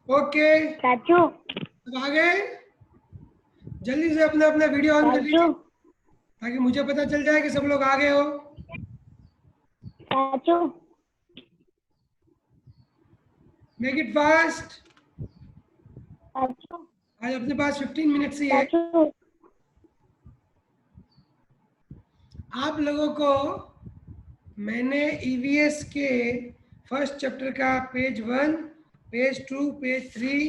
Okay चाचू अब आ गए। जल्दी से अपना अपना वीडियो ऑन कर लीजिए ताकि मुझे पता चल जाए कि सब लोग आ गए हो। चाचू मेक इट फास्ट। चाचू आज अपने पास 15 मिनट्स ही है। चाचू आप लोगों को मैंने ईवीएस के फर्स्ट चैप्टर का पेज 1, पेज 2, पेज 3,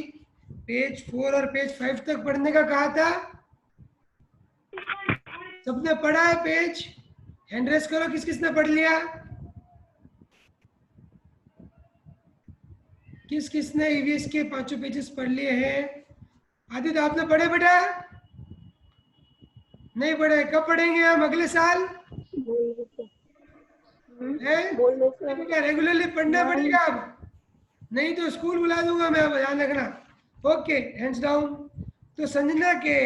पेज 4 और पेज 5 तक पढ़ने का कहा था। सबने पढ़ा है पेज? हैंड रेस करो किस किसने पढ़ लिया। किस किसने ईवीएस के 5 पेजेस पढ़ लिए हैं? आदित्य आपने पढ़े बेटा? नहीं पढ़े? कब पढ़ेंगे हम? अगले साल? बेटा रेगुलरली पढ़ना पड़ेगा अब, नहीं तो स्कूल बुला दूंगा मैं। अब ध्यान रखना। Okay hands down. तो संजना के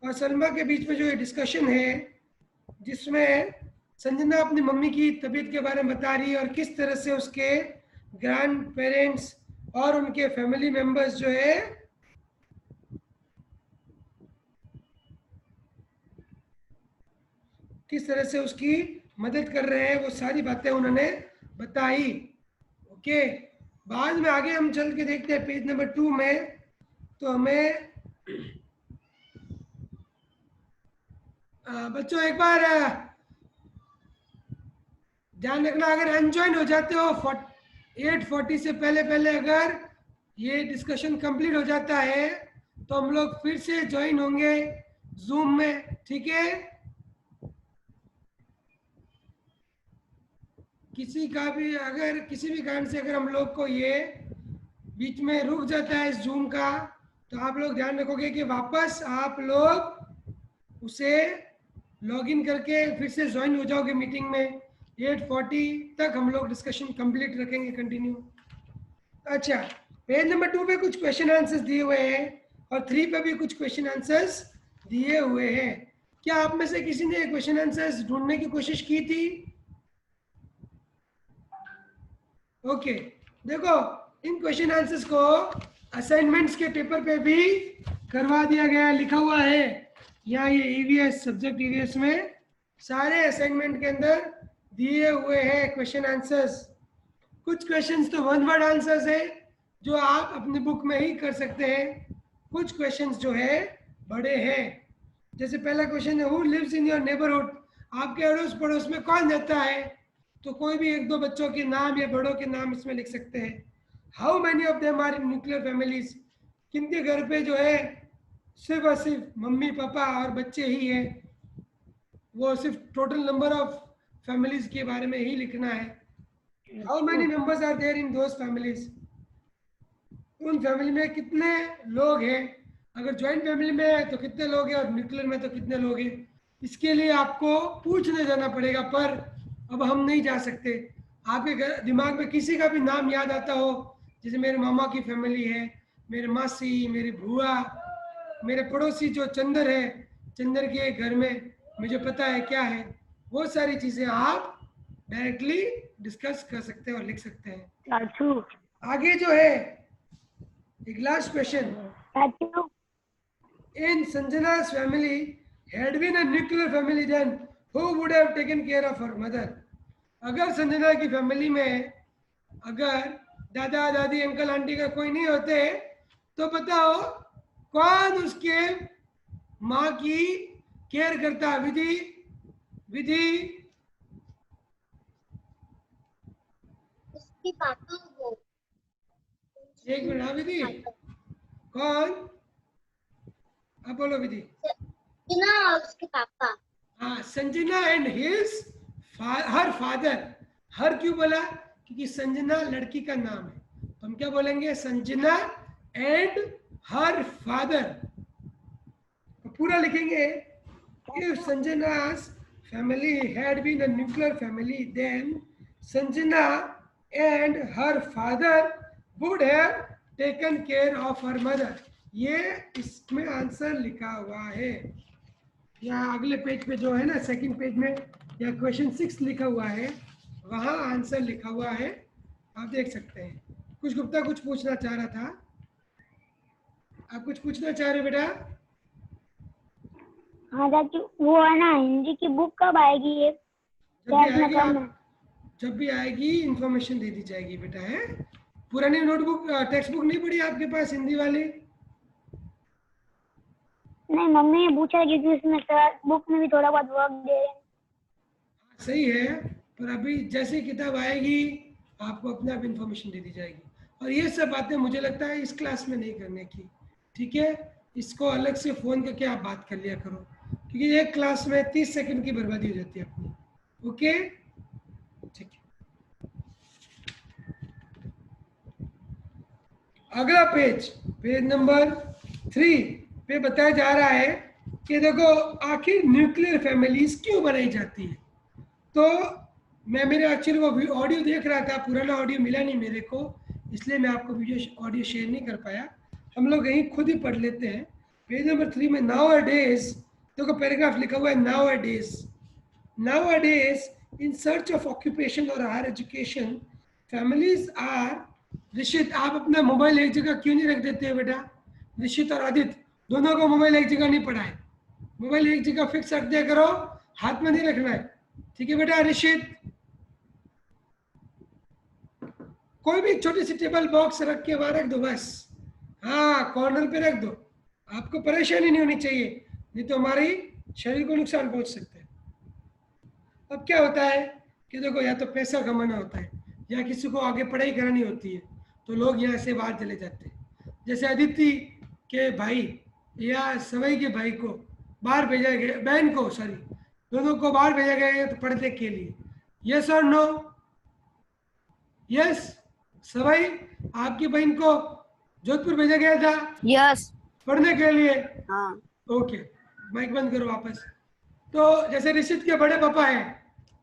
और सलमा के बीच में जो ये डिस्कशन है जिसमें संजना अपनी मम्मी की तबीयत के बारे में बता रही है और किस तरह से उसके ग्रैंड पेरेंट्स और उनके फैमिली मेंबर्स जो है किस तरह से उसकी मदद कर रहे हैं, वो सारी बातें उन्होंने बताई। ओके बाद में आगे हम चल के देखते हैं पेज नंबर 2 में। तो हमें बच्चों एक बार ध्यान रखना, अगर अनज्वाइन हो जाते हो 8:40 से पहले पहले अगर ये डिस्कशन कंप्लीट हो जाता है तो हम लोग फिर से ज्वाइन होंगे जूम में, ठीक है? किसी का भी अगर किसी भी कारण से अगर हम लोग को ये बीच में रुक जाता है इस जूम का तो आप लोग ध्यान रखोगे कि वापस आप लोग उसे लॉगिन करके फिर से ज्वाइन हो जाओगे मीटिंग में। 8:40 तक हम लोग डिस्कशन कंप्लीट रखेंगे कंटिन्यू। अच्छा पेज नंबर 2 पे कुछ क्वेश्चन आंसर्स दिए हुए हैं और 3 पे भी कुछ क्वेश्चन आंसर्स दिए हुए हैं। क्या आप में से किसी ने क्वेश्चन आंसर्स ढूंढने की कोशिश की थी? ओके देखो इन क्वेश्चन आंसर्स को असाइनमेंट्स के पेपर पे भी करवा दिया गया, लिखा हुआ है यहाँ। ये ईवीएस सब्जेक्ट ईवीएस में सारे असाइनमेंट के अंदर दिए हुए हैं क्वेश्चन आंसर्स। कुछ क्वेश्चंस तो वन वर्ड आंसर्स है जो आप अपनी बुक में ही कर सकते हैं, कुछ क्वेश्चंस जो है बड़े हैं। जैसे पहला क्वेश्चन है who lives in your neighbourhood, आपके अड़ोस पड़ोस में कौन रहता है? तो कोई भी एक दो बच्चों के नाम या बड़ों के नाम इसमें लिख सकते हैं। How many of them are in nuclear families, किनके घर पे जो है सिर्फ और सिर्फ मम्मी पापा और बच्चे ही हैं, वो सिर्फ टोटल नंबर ऑफ फैमिलीज के बारे में ही लिखना है। How many members are there in those families, उन फैमिली में कितने लोग हैं, अगर ज्वाइंट फैमिली में है तो कितने लोग हैं और न्यूक्लियर में तो कितने लोग हैं। इसके लिए आपको पूछने जाना पड़ेगा पर अब हम नहीं जा सकते। आपके दिमाग में किसी का भी नाम याद आता हो, जैसे मेरे मामा की फैमिली है, मेरे मासी, मेरी बुआ, मेरे पड़ोसी जो चंदर है, चंदर के घर में मुझे पता है क्या है, वो सारी चीज़ें आप डायरेक्टली डिस्कस कर सकते हैं और लिख सकते हैं। चाचू आगे जो है एक लास्ट क्वेश्चन, चाचू in Sanjana's family had been a nuclear family, then who would have taken care of her mother? अगर संजना की फैमिली में अगर दादा दादी अंकल आंटी का कोई नहीं होते तो बताओ कौन उसके माँ की केयर करता है। विधि, विधि, उसके पापा वो। एक मिनट। हाँ विधि, कौन? आप बोलो विधि। ना उसके पापा। हाँ, Sanjana and his her father. Her क्यों बोला? क्योंकि संजना लड़की का नाम है, तो हम क्या बोलेंगे? Sanjana and her father. तो पूरा लिखेंगे। If Sanjana's family had been a nuclear family, then Sanjana and her father would have taken care of her mother. ये इसमें आंसर लिखा हुआ है। यहाँ अगले पेज पे जो है ना, सेकंड पेज में या क्वेश्चन 6 लिखा हुआ है, वहाँ आंसर लिखा हुआ है, आप देख सकते हैं। कुछ गुप्ता कुछ पूछना चाह रहा था, आप कुछ पूछना चाह रहे बेटा? हाँ चाचू, वो है ना हिंदी की बुक कब आएगी ये? जब भी आएगी जब भी आएगी इंफॉर्मेशन दे दी जाएगी बेटा। है, पुरानी नोटबुक टेक्स्ट बुक नहीं पड़ी आपके पास हिंदी वाली? नहीं, मम्मी ने पूछा क्योंकि उसमें सर बुक में भी थोड़ा बहुत वर्क दे रहे हैं। सही है, पर अभी जैसे किताब आएगी आपको अपने आप इंफॉर्मेशन दे दी जाएगी। और ये सब बातें मुझे लगता है इस क्लास में नहीं करने की, ठीक है? इसको अलग से फ़ोन करके आप बात कर लिया करो, क्योंकि एक क्लास में 30 सेकंड की बर्बादी हो जाती है अपनी। ओके, ठीक है। अगला पेज, पेज नंबर 3 पे बताया जा रहा है कि देखो आखिर न्यूक्लियर फैमिलीज क्यों बनाई जाती है। तो मैं मेरे एक्चुअली वो ऑडियो देख रहा था, पुराना ऑडियो मिला नहीं मेरे को, इसलिए मैं आपको वीडियो ऑडियो शेयर नहीं कर पाया। हम लोग यहीं खुद ही पढ़ लेते हैं। पेज नंबर 3 में नाउ अ डेज, देखो पैराग्राफ लिखा हुआ है nowadays. Nowadays in search of occupation और higher education families are. Rishit, आप अपना मोबाइल एक जगह क्यों नहीं रख देते हैं बेटा? ऋषित और आदित्य दोनों को मोबाइल एक जगह नहीं पड़ा है। मोबाइल एक जगह फिक्स रख दिया करो, हाथ में नहीं रखना है, ठीक है बेटा? ऋषित, कोई भी छोटी सी टेबल बॉक्स रख के वहां रख दो बस। हाँ, कॉर्नर पे रख दो, आपको परेशानी नहीं होनी चाहिए, नहीं तो हमारी शरीर को नुकसान पहुंच सकता है। अब क्या होता है कि देखो, या तो पैसा कमाना होता है या किसी को आगे पढ़ाई करानी होती है, तो लोग यहाँ से बाहर चले जाते हैं। जैसे अदिति के भाई या सवई के भाई को बाहर भेजा गया, बहन को सॉरी, दोनों को बाहर भेजा गया है तो पढ़ने के लिए। यस और नो? यस। सवई, आपकी बहन को जोधपुर भेजा गया था? यस। पढ़ने के लिए? हाँ। ओके, माइक बंद करो वापस। तो जैसे ऋषित के बड़े पापा हैं,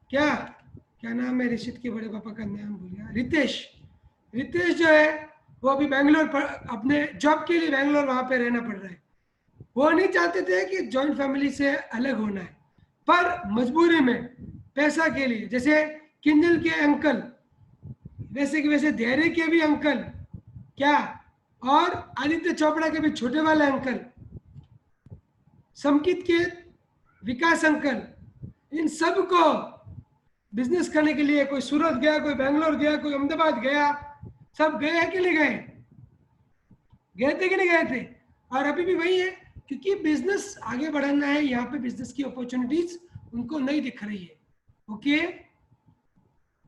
क्या नाम है ऋषित के बड़े पापा का? नाम भूल गया। रितेश। रितेश जो है वो अभी बैंगलोर पर अपने जॉब के लिए बैंगलोर वहां पे रहना पड़ रहा है। वो नहीं चाहते थे कि जॉइंट फैमिली से अलग होना है, पर मजबूरी में पैसा के लिए, जैसे किंजल के अंकल, वैसे कि वैसे धैर्य के भी अंकल, क्या, और आदित्य चोपड़ा के भी छोटे वाले अंकल, समकित के विकास अंकल, इन सब को बिजनेस करने के लिए कोई सूरत गया, कोई बेंगलोर गया, कोई अहमदाबाद गया, सब गए हैं कि नहीं गए? गए थे कि नहीं गए थे? और अभी भी वही है, क्योंकि बिजनेस आगे बढ़ाना है, यहाँ पे बिजनेस की अपॉर्चुनिटीज उनको नहीं दिख रही है। ओके,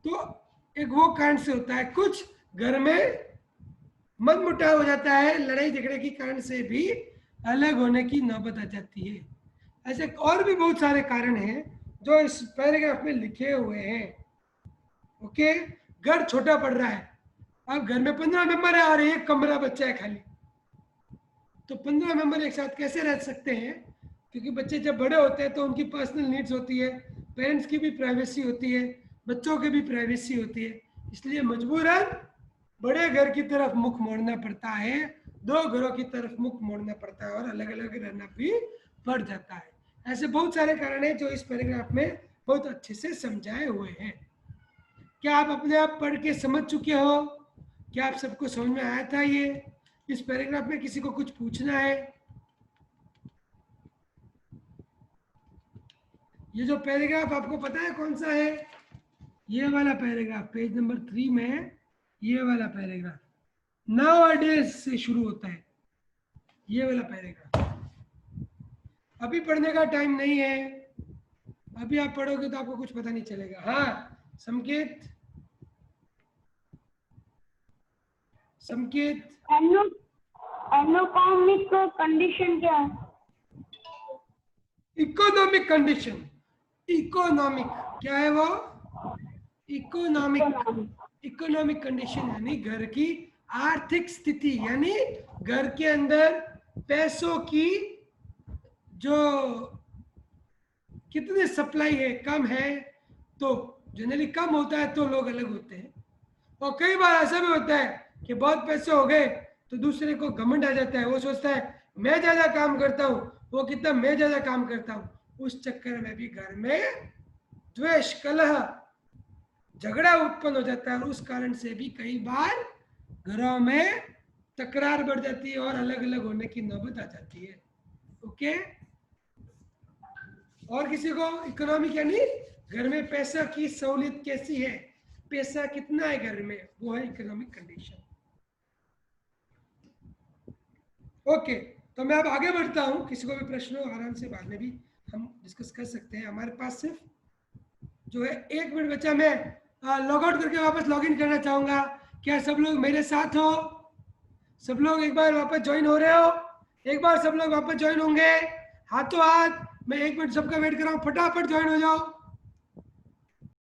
तो एक वो कारण से होता है, कुछ घर में मनमुटाव हो जाता है, लड़ाई झगड़े के कारण से भी अलग होने की नौबत आ जाती है। ऐसे और भी बहुत सारे कारण हैं जो इस पैराग्राफ में लिखे हुए हैं। ओके, घर छोटा पड़ रहा है, अब घर में 15 मेंबर है और एक कमरा बच्चा है खाली, तो 15 मेंबर एक साथ कैसे रह सकते हैं? क्योंकि बच्चे जब बड़े होते हैं तो उनकी पर्सनल नीड्स होती है, पेरेंट्स की भी प्राइवेसी होती है, बच्चों की भी प्राइवेसी होती है, इसलिए मजबूरन बड़े घर की तरफ मुख मोड़ना पड़ता है, दो घरों की तरफ मुख मोड़ना पड़ता है और अलग अलग रहना भी पड़ जाता है। ऐसे बहुत सारे कारण हैं जो इस पैराग्राफ में बहुत अच्छे से समझाए हुए हैं। क्या आप अपने आप पढ़ के समझ चुके हो? क्या आप सबको समझ में आया था? ये इस पैराग्राफ में किसी को कुछ पूछना है? ये जो पैराग्राफ आपको पता है कौन सा है? ये वाला पैराग्राफ, पेज नंबर 3 में ये वाला पैराग्राफ नाउ अ डेज से शुरू होता है, ये वाला पैराग्राफ। अभी पढ़ने का टाइम नहीं है, अभी आप पढ़ोगे तो आपको कुछ पता नहीं चलेगा। हाँ संकेत, संकेत एनोकॉमिक कंडीशन क्या है? इकोनॉमिक कंडीशन, इकोनॉमिक क्या है वो? इकोनॉमिक, इकोनॉमिक कंडीशन यानी घर की आर्थिक स्थिति, यानी घर के अंदर पैसों की जो कितनी सप्लाई है, कम है तो जनरली कम होता है तो लोग अलग होते हैं, और कई बार ऐसा भी होता है कि बहुत पैसे हो गए तो दूसरे को घमंड आ जाता है, वो सोचता है मैं ज्यादा काम करता हूँ, वो कितना मैं ज्यादा काम करता हूँ, उस चक्कर में भी घर में द्वेष कलह झगड़ा उत्पन्न हो जाता है, और उस कारण से भी कई बार घरों में तकरार बढ़ जाती है और अलग अलग होने की नौबत आ जाती है। ओके, और किसी को इकोनॉमिक यानी घर में पैसा की सहूलियत कैसी है, पैसा कितना है घर में, वो है इकोनॉमिक कंडीशन। ओके, तो मैं अब आगे बढ़ता हूँ, किसी को भी प्रश्न हो आराम से बाद में भी हम डिस्कस कर सकते हैं। हमारे पास सिर्फ जो है 1 मिनट बचा, मैं लॉग आउट करके वापस लॉग इन करना चाहूंगा। क्या सब लोग मेरे साथ हो? सब लोग एक बार वापस ज्वाइन हो रहे हो? एक बार सब लोग वापस ज्वाइन होंगे, हाथों हाथ। मैं 1 मिनट सबका वेट कर रहा हूँ, फटाफट ज्वाइन हो जाओ।